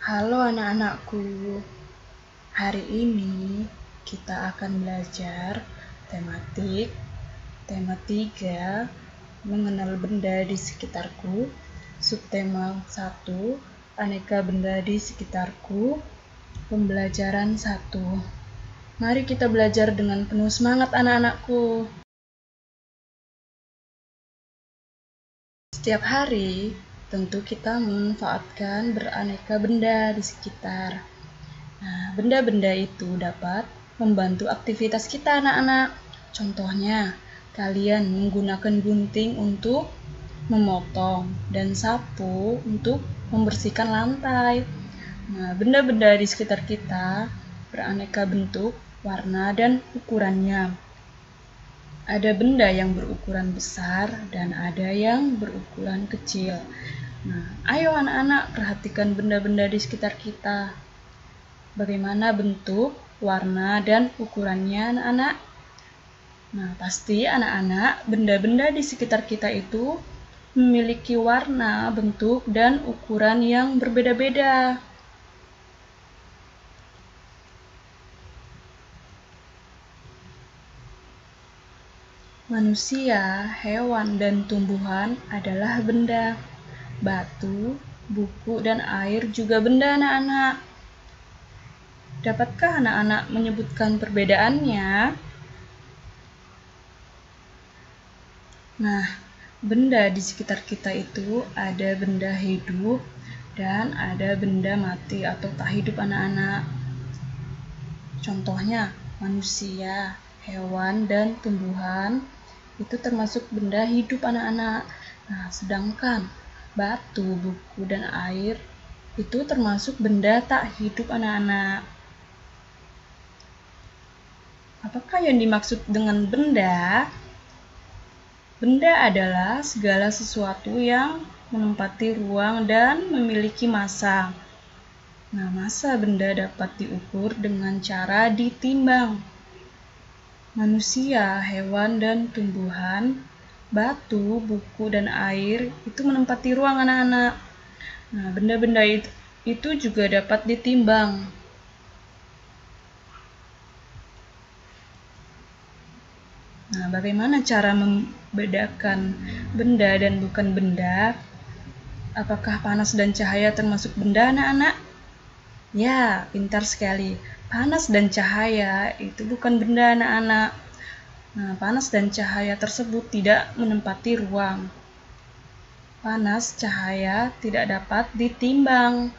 Halo anak-anakku, hari ini kita akan belajar tematik tema 3 mengenal benda di sekitarku, subtema 1 aneka benda di sekitarku, pembelajaran 1. Mari kita belajar dengan penuh semangat anak-anakku. Setiap hari, tentu kita memanfaatkan beraneka benda di sekitar. Nah, benda-benda itu dapat membantu aktivitas kita anak-anak. Contohnya, kalian menggunakan gunting untuk memotong dan sapu untuk membersihkan lantai. Nah, benda-benda di sekitar kita beraneka bentuk, warna, dan ukurannya. Ada benda yang berukuran besar dan ada yang berukuran kecil. Nah, ayo anak-anak perhatikan benda-benda di sekitar kita. Bagaimana bentuk, warna, dan ukurannya anak-anak? Nah, pasti anak-anak benda-benda di sekitar kita itu memiliki warna, bentuk, dan ukuran yang berbeda-beda. Manusia, hewan, dan tumbuhan adalah benda. Batu, buku, dan air juga benda anak-anak. Dapatkah anak-anak menyebutkan perbedaannya? Nah, benda di sekitar kita itu ada benda hidup dan ada benda mati atau tak hidup anak-anak. Contohnya, manusia, hewan, dan tumbuhan itu termasuk benda hidup anak-anak. Nah, sedangkan batu, buku, dan air itu termasuk benda tak hidup anak-anak. Apakah yang dimaksud dengan benda? Benda adalah segala sesuatu yang menempati ruang dan memiliki massa. Nah, massa benda dapat diukur dengan cara ditimbang. Manusia, hewan, dan tumbuhan, batu, buku, dan air itu menempati ruang anak-anak. Nah, benda-benda itu juga dapat ditimbang. Nah, bagaimana cara membedakan benda dan bukan benda? Apakah panas dan cahaya termasuk benda anak-anak? Ya, pintar sekali. Panas dan cahaya itu bukan benda anak-anak. Nah, panas dan cahaya tersebut tidak menempati ruang. Panas cahaya tidak dapat ditimbang.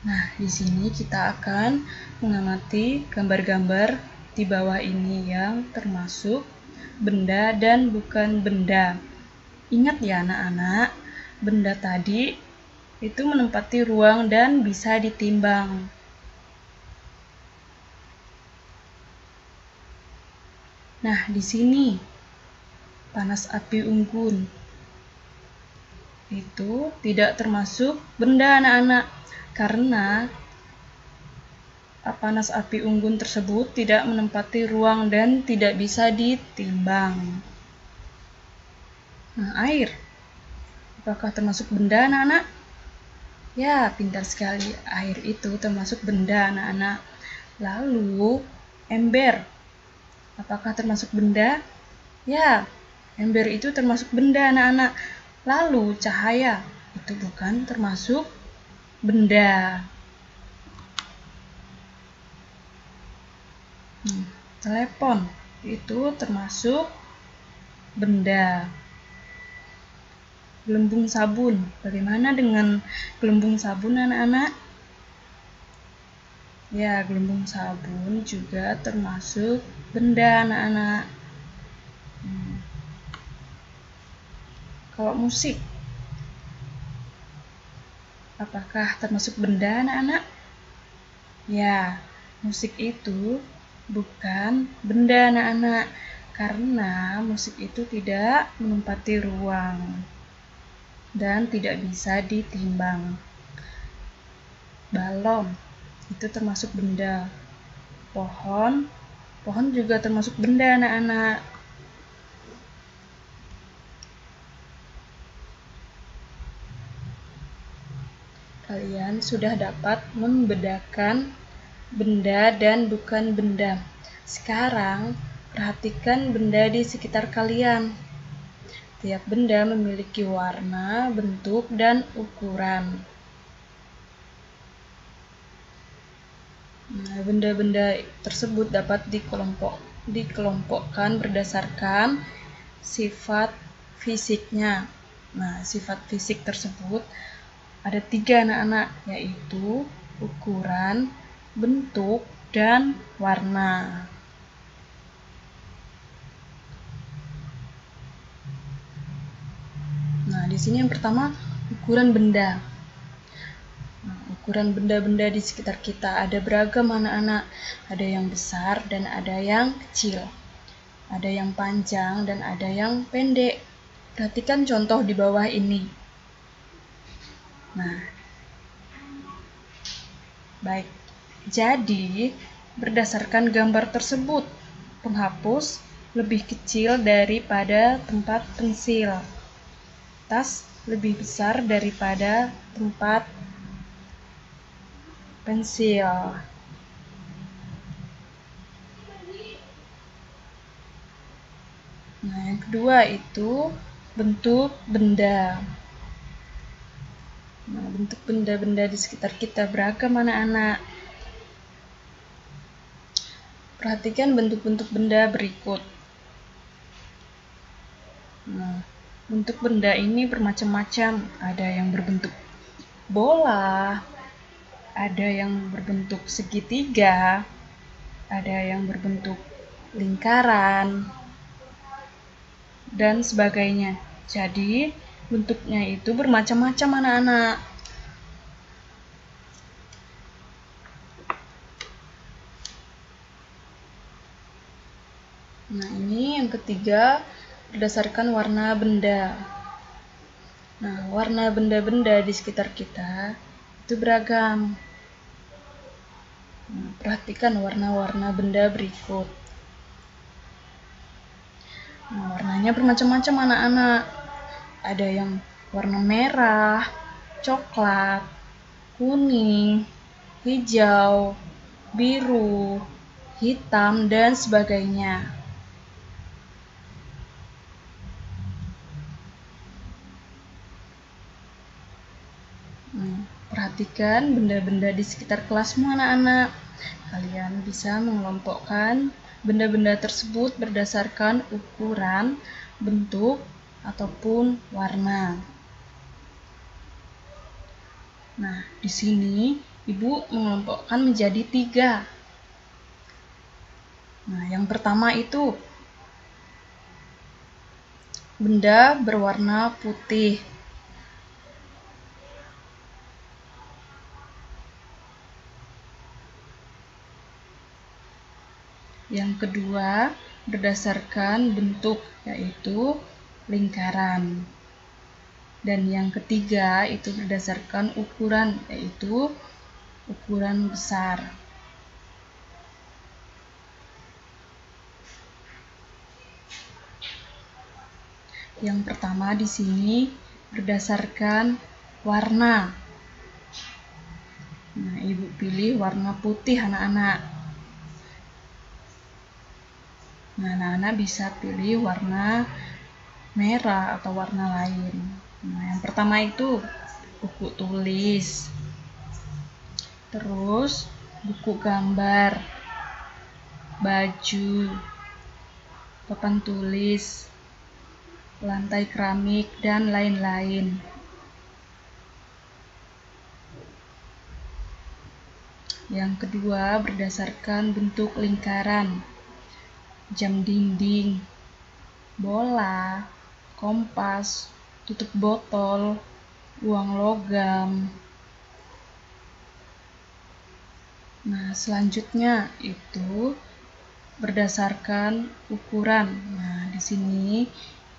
Nah, di sini kita akan mengamati gambar-gambar di bawah ini yang termasuk benda dan bukan benda. Ingat ya anak-anak, benda tadi itu menempati ruang dan bisa ditimbang. Nah, di sini panas api unggun itu tidak termasuk benda anak-anak karena panas api unggun tersebut tidak menempati ruang dan tidak bisa ditimbang. Nah, air. Apakah termasuk benda anak-anak? Ya, pintar sekali. Air itu termasuk benda anak-anak. Lalu, ember. Apakah termasuk benda? Ya, ember itu termasuk benda anak-anak. Lalu, cahaya. Itu bukan termasuk benda. Telepon. Itu termasuk benda. Gelembung sabun. Bagaimana dengan gelembung sabun anak-anak? Ya, gelembung sabun juga termasuk benda anak-anak. Kalau musik, apakah termasuk benda anak-anak? Ya, musik itu bukan benda anak-anak karena musik itu tidak menempati ruang dan tidak bisa ditimbang. Balon itu termasuk benda. Pohon juga termasuk benda anak-anak. kalian sudah dapat membedakan benda dan bukan benda. Sekarang, perhatikan benda di sekitar kalian. Tiap benda memiliki warna, bentuk, dan ukuran. Nah, benda-benda tersebut dapat dikelompokkan berdasarkan sifat fisiknya. Nah, sifat fisik tersebut ada 3 anak-anak, yaitu ukuran, bentuk, dan warna. Nah, di sini yang pertama ukuran benda. Nah, ukuran benda-benda di sekitar kita ada beragam anak-anak. Ada yang besar dan ada yang kecil. Ada yang panjang dan ada yang pendek. Perhatikan contoh di bawah ini. Nah, baik. Jadi, berdasarkan gambar tersebut, penghapus lebih kecil daripada tempat pensil. Tas lebih besar daripada tempat pensil. Nah, yang kedua itu bentuk benda. Nah, bentuk benda-benda di sekitar kita beragam anak-anak. Perhatikan bentuk-bentuk benda berikut. Nah, bentuk benda ini bermacam-macam. Ada yang berbentuk bola, ada yang berbentuk segitiga, ada yang berbentuk lingkaran, dan sebagainya. Jadi, bentuknya itu bermacam-macam anak-anak. Nah, ini yang ketiga berdasarkan warna benda. Nah, warna benda-benda di sekitar kita itu beragam. Nah, perhatikan warna-warna benda berikut. Nah, warnanya bermacam-macam anak-anak. Ada yang warna merah, coklat, kuning, hijau, biru, hitam, dan sebagainya. Perhatikan benda-benda di sekitar kelasmu anak-anak. Kalian bisa mengelompokkan benda-benda tersebut berdasarkan ukuran, bentuk, ataupun warna. Nah, di sini Ibu mengelompokkan menjadi 3. Nah, yang pertama itu benda berwarna putih. Yang kedua, berdasarkan bentuk, yaitu lingkaran. Dan yang ketiga, itu berdasarkan ukuran, yaitu ukuran besar. Yang pertama di sini berdasarkan warna. Nah, Ibu pilih warna putih anak-anak. Nah, anak-anak bisa pilih warna merah atau warna lain. Nah, yang pertama itu buku tulis, terus buku gambar, baju, papan tulis, lantai keramik, dan lain-lain. Yang kedua berdasarkan bentuk lingkaran, jam dinding, bola, kompas, tutup botol, uang logam. Nah, selanjutnya itu berdasarkan ukuran. Nah, di sini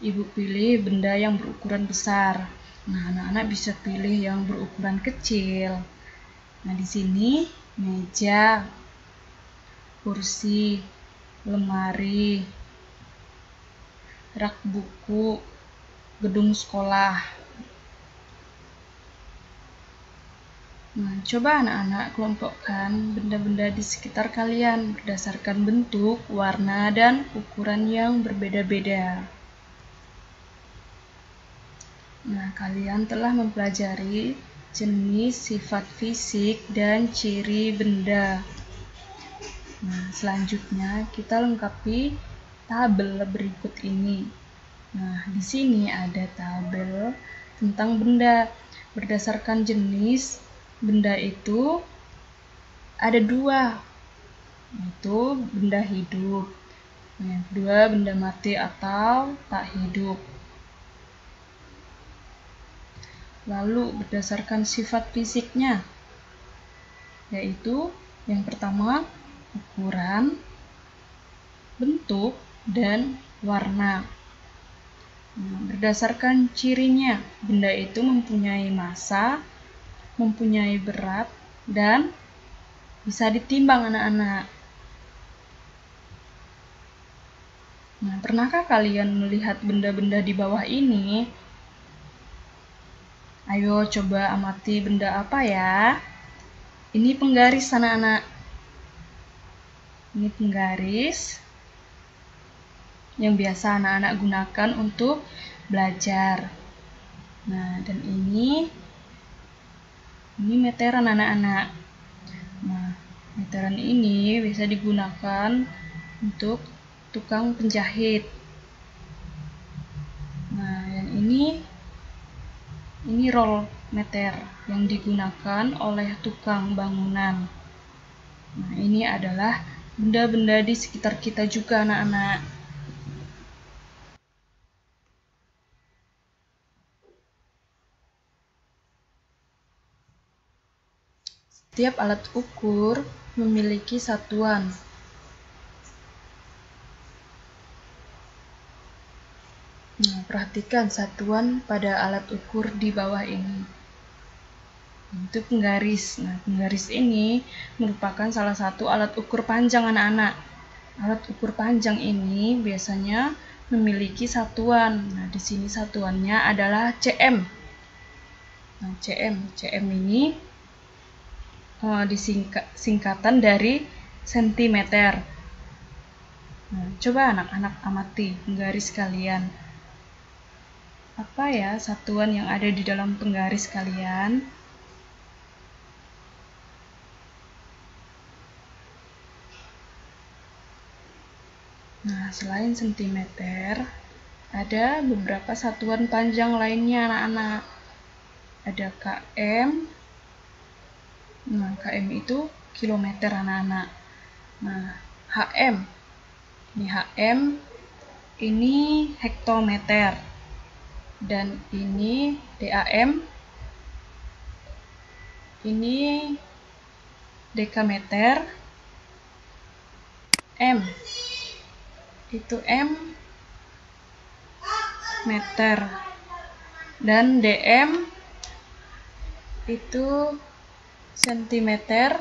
Ibu pilih benda yang berukuran besar. Nah, anak-anak bisa pilih yang berukuran kecil. Nah, di sini meja, kursi, lemari, rak buku, gedung sekolah. Nah, coba anak-anak kelompokkan benda-benda di sekitar kalian berdasarkan bentuk, warna, dan ukuran yang berbeda-beda. Nah, kalian telah mempelajari jenis, sifat fisik, dan ciri benda. Nah, selanjutnya kita lengkapi tabel berikut ini. Nah, di sini ada tabel tentang benda. Berdasarkan jenis, benda itu ada dua, yaitu benda hidup. Yang kedua, benda mati atau tak hidup. Lalu berdasarkan sifat fisiknya, yaitu yang pertama ukuran, bentuk, dan warna. Berdasarkan cirinya, benda itu mempunyai massa, mempunyai berat, dan bisa ditimbang anak-anak. Nah, pernahkah kalian melihat benda-benda di bawah ini? Ayo coba amati benda apa ya? Ini penggaris anak-anak. Ini penggaris yang biasa anak-anak gunakan untuk belajar. Nah, dan ini meteran anak-anak. Nah, meteran ini bisa digunakan untuk tukang penjahit. Nah, yang ini roll meter yang digunakan oleh tukang bangunan. Nah, ini adalah benda-benda di sekitar kita juga anak-anak. Setiap alat ukur memiliki satuan. Nah, perhatikan satuan pada alat ukur di bawah ini. Itu penggaris. Nah, penggaris ini merupakan salah satu alat ukur panjang anak-anak. Alat ukur panjang ini biasanya memiliki satuan. Nah, di sini satuannya adalah cm. Nah, cm ini singkatan dari sentimeter. Nah, coba anak-anak amati penggaris kalian. Apa ya satuan yang ada di dalam penggaris kalian? Nah, selain sentimeter, ada beberapa satuan panjang lainnya anak-anak. Ada km. Nah, km itu kilometer anak-anak. Nah, hm. Ini hm, ini hektometer. Dan ini dam, ini dekameter, m itu m meter, dan dm itu sentimeter,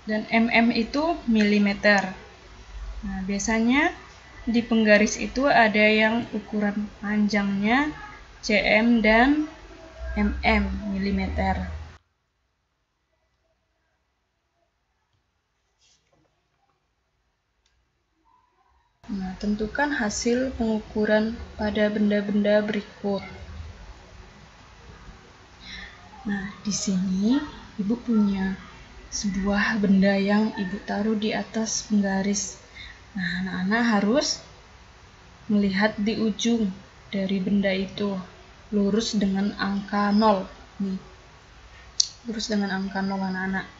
dan mm itu milimeter. Nah, biasanya di penggaris itu ada yang ukuran panjangnya cm dan mm, milimeter. Nah, tentukan hasil pengukuran pada benda-benda berikut. Nah, di sini Ibu punya sebuah benda yang Ibu taruh di atas penggaris. Nah, anak-anak harus melihat di ujung dari benda itu, lurus dengan angka 0. Nih, lurus dengan angka 0 anak-anak.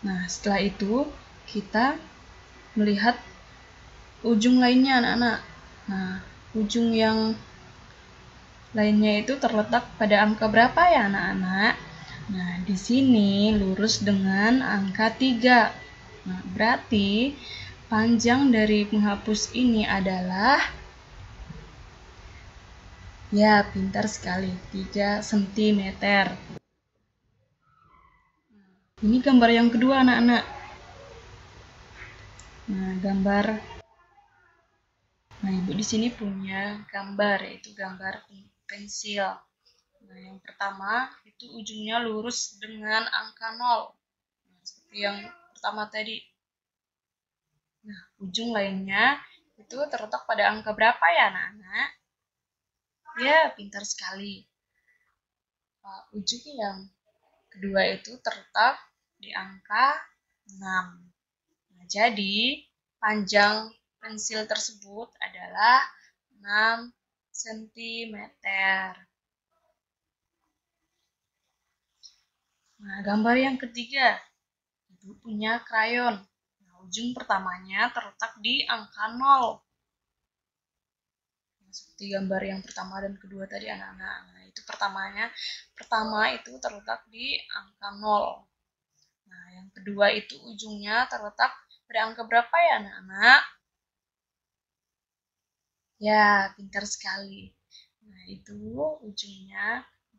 Nah, setelah itu kita melihat ujung lainnya anak-anak. Nah, ujung yang lainnya itu terletak pada angka berapa ya anak-anak? Nah, di sini lurus dengan angka 3. Nah, berarti panjang dari penghapus ini adalah, ya pintar sekali, 3 cm. Ini gambar yang kedua anak-anak. Nah, Ibu di sini punya gambar, yaitu gambar pensil. Nah, yang pertama itu ujungnya lurus dengan angka 0. Nah, seperti yang pertama tadi. Nah, ujung lainnya itu terletak pada angka berapa ya, anak-anak? Ya, pintar sekali. Ujung yang kedua itu terletak di angka 6. Nah, jadi panjang pensil tersebut adalah 6 cm. Nah, gambar yang ketiga, ibu punya krayon. Nah, ujung pertamanya terletak di angka 0. Nah, seperti gambar yang pertama dan kedua tadi anak-anak. Nah, itu pertama itu terletak di angka 0. Nah, yang kedua itu ujungnya terletak pada angka berapa ya anak-anak? Ya, pintar sekali. Nah, itu ujung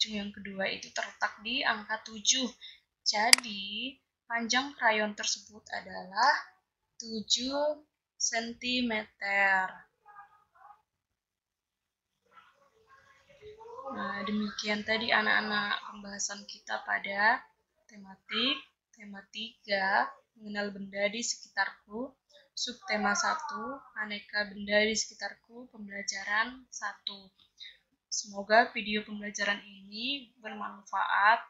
yang kedua itu terletak di angka 7. Jadi, panjang krayon tersebut adalah 7 cm. Nah, demikian tadi anak-anak pembahasan kita pada tema 3, mengenal benda di sekitarku, subtema 1, aneka benda di sekitarku, pembelajaran 1. Semoga video pembelajaran ini bermanfaat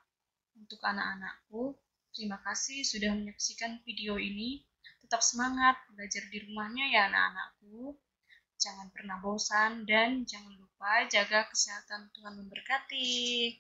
untuk anak-anakku. Terima kasih sudah menyaksikan video ini. Tetap semangat belajar di rumahnya ya anak-anakku. Jangan pernah bosan dan jangan lupa jaga kesehatan. Tuhan memberkati.